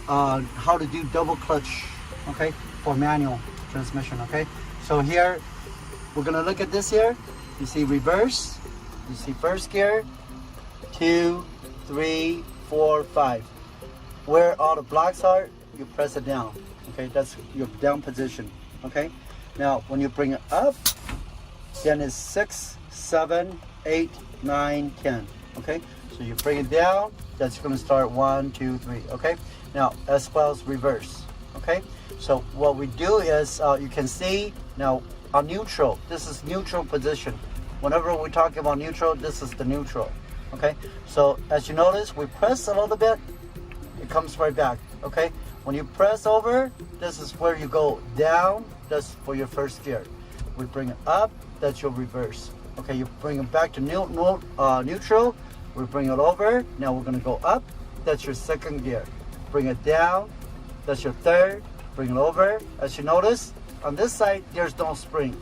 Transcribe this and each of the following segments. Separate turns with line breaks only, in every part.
how to do double clutch, okay, for manual transmission, okay? So here, we're gonna look at this here. You see reverse, you see first gear, 2, 3, 4, 5. Where all the blocks are, you press it down, okay? That's your down position, okay? Now, when you bring it up, then it's 6, 7, 8, 9, 10, okay? So you bring it down, that's gonna start 1, 2, 3, okay? Now, as well as reverse, okay? So what we do is, you can see now on neutral, this is neutral position. Whenever we talk about neutral, this is the neutral, okay? So as you notice, we press a little bit, it comes right back, okay? When you press over, this is where you go down, that's for your first gear. We bring it up, that's your reverse. Okay, you bring it back to neutral, we bring it over, now we're gonna go up, that's your second gear. Bring it down, that's your third, bring it over. As you notice, on this side, there's no spring,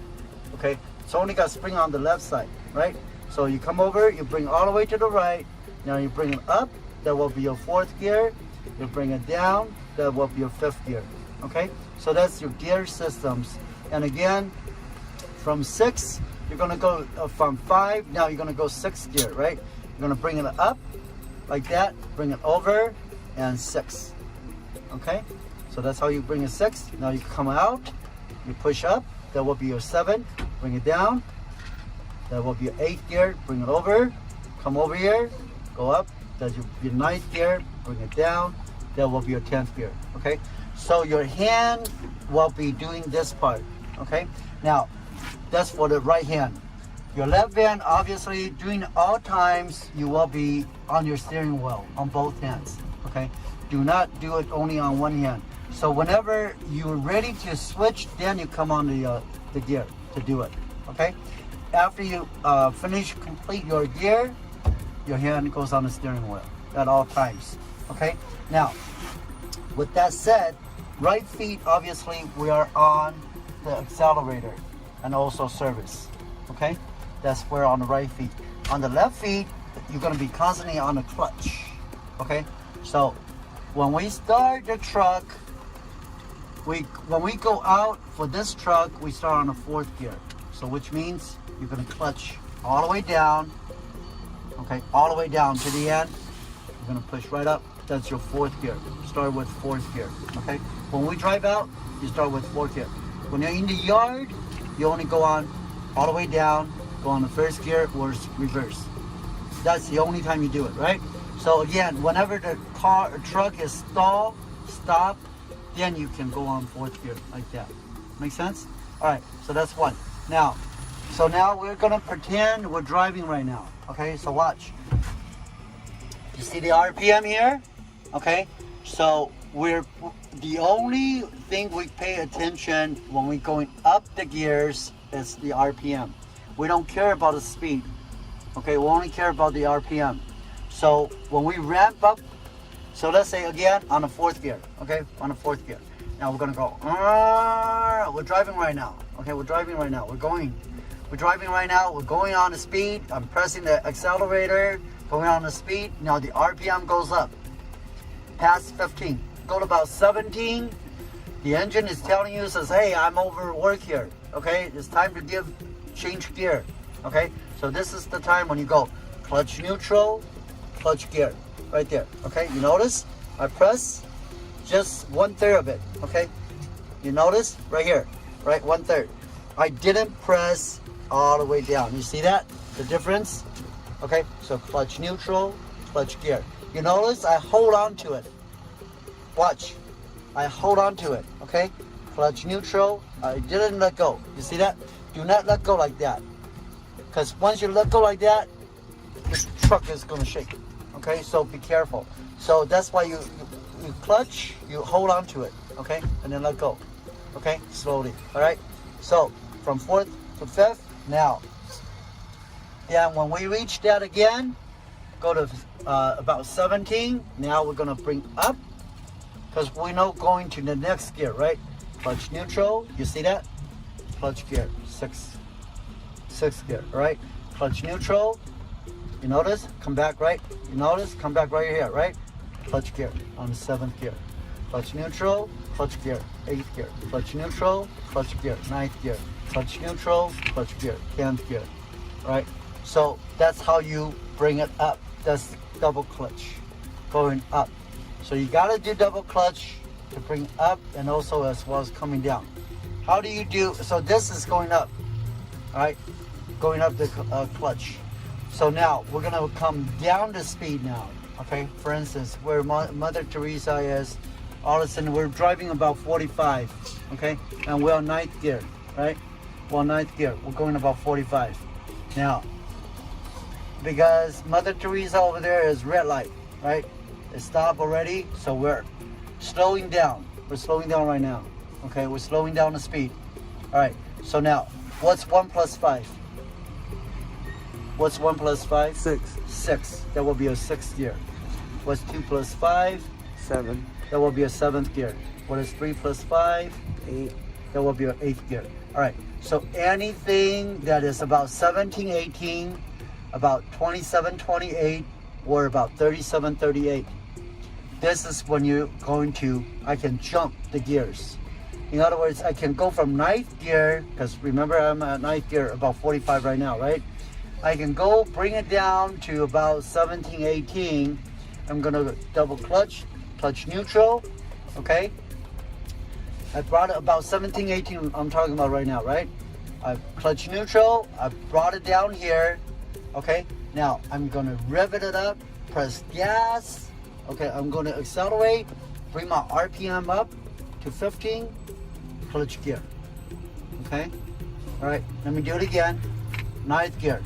okay? It's only got spring on the left side, right? So you come over, you bring all the way to the right, now you bring it up, that will be your fourth gear. You bring it down, that will be your fifth gear, okay? So that's your gear systems. And again, from 6, you're gonna go from 5, now you're gonna go 6th gear, right? You're gonna bring it up like that, bring it over, and 6, okay? So that's how you bring a 6. Now you come out, you push up, that will be your 7, bring it down, that will be your 8th gear, bring it over, come over here, go up, that's your 9th gear, bring it down, that will be your 10th gear, okay? So your hand will be doing this part, okay? Now, that's for the right hand. Your left hand, obviously, during all times, you will be on your steering wheel, on both hands, okay? Do not do it only on one hand. So whenever you're ready to switch, then you come on the gear to do it, okay? After you complete your gear, your hand goes on the steering wheel at all times, okay? Now, with that said, right feet, obviously, we are on the accelerator and also service, okay? That's where on the right feet. On the left feet, you're gonna be constantly on the clutch, okay? So when we start the truck, when we go out for this truck, we start on the 4th gear. So which means you're gonna clutch all the way down, okay? All the way down to the end. You're gonna push right up. That's your 4th gear. Start with 4th gear, okay? When we drive out, you start with 4th gear. When you're in the yard, you only go on all the way down, go on the 1st gear or reverse. That's the only time you do it, right? So again, whenever the truck is stop, then you can go on 4th gear like that. Make sense? All right, so that's one. Now we're gonna pretend we're driving right now, okay? So watch. You see the RPM here? Okay, so the only thing we pay attention when we're going up the gears is the RPM. We don't care about the speed, okay? We only care about the RPM. So when we ramp up, so let's say again on the 4th gear, okay? On the 4th gear. Now we're gonna go, we're driving right now, okay? We're driving right now, we're driving right now, we're going on the speed, I'm pressing the accelerator, going on the speed, now the RPM goes up, past 15, go to about 17, the engine is telling you, says, hey, I'm overwork here, okay? It's time to change gear, okay? So this is the time when you go clutch neutral, clutch gear, right there, okay? You notice, I press just 1/3 of it, okay? You notice, right here, right, 1/3. I didn't press all the way down, you see that, the difference? Okay, so clutch neutral, clutch gear. You notice I hold on to it. Watch, I hold on to it, okay? Clutch neutral, I didn't let go. You see that? Do not let go like that. Because once you let go like that, the truck is gonna shake, okay? So be careful. So that's why you clutch, you hold on to it, okay? And then let go, okay? Slowly, all right? So from 4th to 5th, now. Then when we reach that again, go to about 17. Now we're gonna bring up, because we know going to the next gear, right? Clutch neutral, you see that? Clutch gear, 6th gear, right? Clutch neutral, you notice? Come back, right? You notice? Come back right here, right? Clutch gear on the 7th gear. clutch neutral, clutch gear, 8th gear, clutch neutral, clutch gear, 9th gear, clutch neutral, clutch gear, 10th gear, right? So that's how you bring it up. That's double clutch, going up. So you gotta do double clutch to bring up and also as well as coming down. How do you do, so this is going up, all right? Going up the clutch. So now we're gonna come down the speed now, okay? For instance, where Mother Teresa is, all of a sudden we're driving about 45, okay? And we're on 9th gear, right? We're on 9th gear, we're going about 45. Now, because Mother Teresa over there is red light, right? It stopped already, so we're slowing down. We're slowing down right now, okay? We're slowing down the speed. All right, so now, what's 1 plus 5? What's 1 plus 5?
6.
6. That will be a 6th gear. What's 2 plus 5?
7.
That will be a 7th gear. What is 3 plus 5?
8.
That will be an 8th gear. All right, so anything that is about 17, 18, about 27, 28, or about 37, 38. This is when you're going to, I can jump the gears. In other words, I can go from 9th gear, because remember I'm at 9th gear, about 45 right now, right? I can go bring it down to about 17, 18. I'm gonna double clutch, clutch neutral, okay? I brought it about 17, 18, I'm talking about right now, right? I clutch neutral, I brought it down here, okay? Now I'm gonna rev it up, press gas, okay? I'm gonna accelerate, bring my RPM up to 15, clutch gear, okay? All right, let me do it again. 9th gear,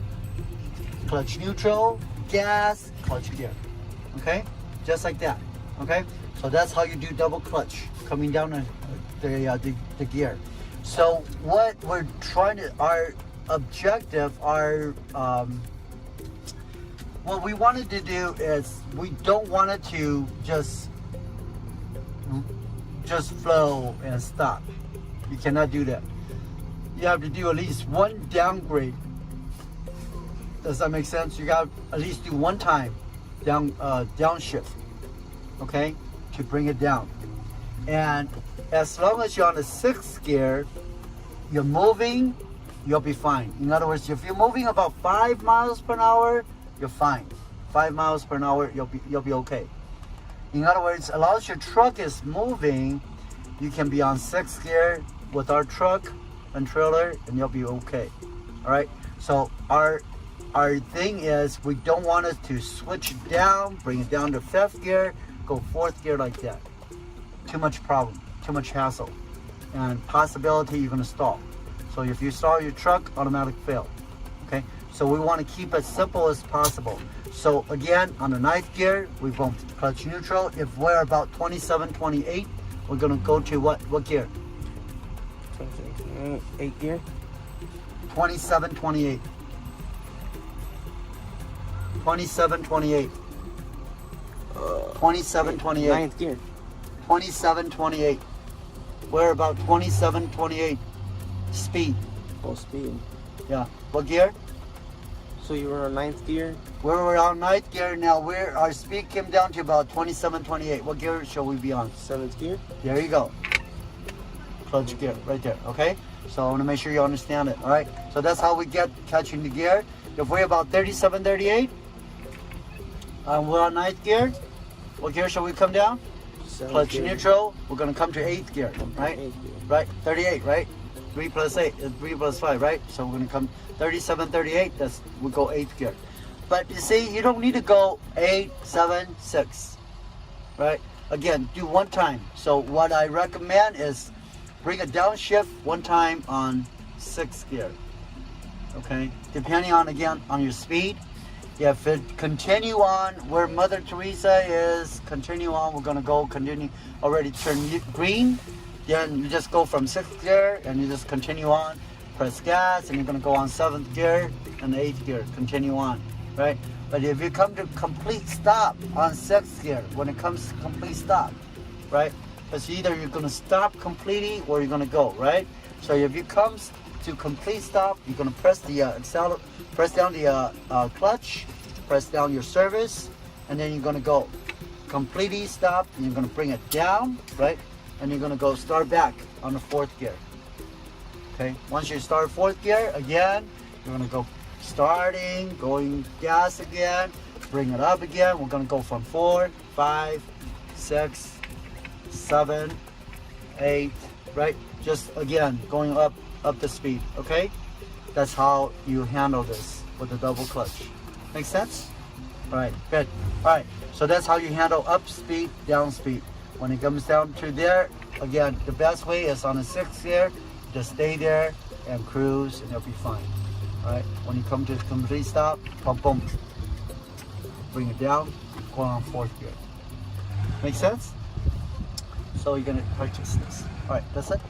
clutch neutral, gas, clutch gear, okay? Just like that, okay? So that's how you do double clutch, coming down the gear. So what we're trying to, our objective, what we wanted to do is we don't want it to just flow and stop. You cannot do that. You have to do at least one downgrade. Does that make sense? You got to at least do one time downshift, okay, to bring it down. And as long as you're on the 6th gear, you're moving, you'll be fine. In other words, if you're moving about 5 miles per hour, you're fine. 5 miles per hour, you'll be okay. In other words, as long as your truck is moving, you can be on 6th gear with our truck and trailer, and you'll be okay. All right. So our thing is we don't want it to switch down, bring it down to 5th gear, go 4th gear like that. Too much problem, too much hassle, and possibility you're gonna stall. So if you stall your truck, automatic fail. Okay. So we want to keep it simple as possible. So again, on the 9th gear, we go clutch neutral. If we're about 27, 28, we're gonna go to what gear?
8 gear.
27, 28. 27, 28. 27, 28.
9th gear.
27, 28. We're about 27, 28 speed.
Full speed.
Yeah. What gear?
So you were on 9th gear?
We're on 9th gear now. Our speed came down to about 27, 28. What gear shall we be on?
7th gear.
There you go. Clutch gear right there, okay? So I want to make sure you understand it, all right? So that's how we get catching the gear. If we're about 37, 38, we're on 9th gear. What gear shall we come down? Clutch
gear.
Neutral. We're going to come to 8th gear, right?
8th gear.
Right, 38, right? 3 plus 8 is 3 plus 5, right? So we're going to come 37, 38, we'll go 8th gear. But you see, you don't need to go 8, 7, 6, right? Again, do one time. So what I recommend is bring a downshift one time on 6th gear, okay? Depending on, again, on your speed. If it continue on where Mother Teresa is, continue on, we're gonna go continue, already turn green, then you just go from 6th gear and you just continue on, press gas, and you're gonna go on 7th gear and 8th gear, continue on, right? But if you come to complete stop on 6th gear, when it comes to complete stop, right? Because either you're gonna stop completely or you're gonna go, right? So if you come to complete stop, you're gonna press the press down the clutch, press down your service, and then you're gonna go. completely stop, and you're gonna bring it down, right? And you're gonna go start back on the 4th gear. Okay, once you start 4th gear, again, you're gonna go starting, going gas again, bring it up again. We're gonna go from 4, 5, 6, 7, 8, right? Just again, going up the speed, okay? That's how you handle this with the double clutch. Make sense? All right, good. All right, so that's how you handle up speed, down speed. When it comes down to there, again, the best way is on the 6th gear, just stay there and cruise and you'll be fine. All right, when you come to the complete stop, boom, boom, bring it down, go on 4th gear. Make sense? So you're gonna purchase this. All right, that's it.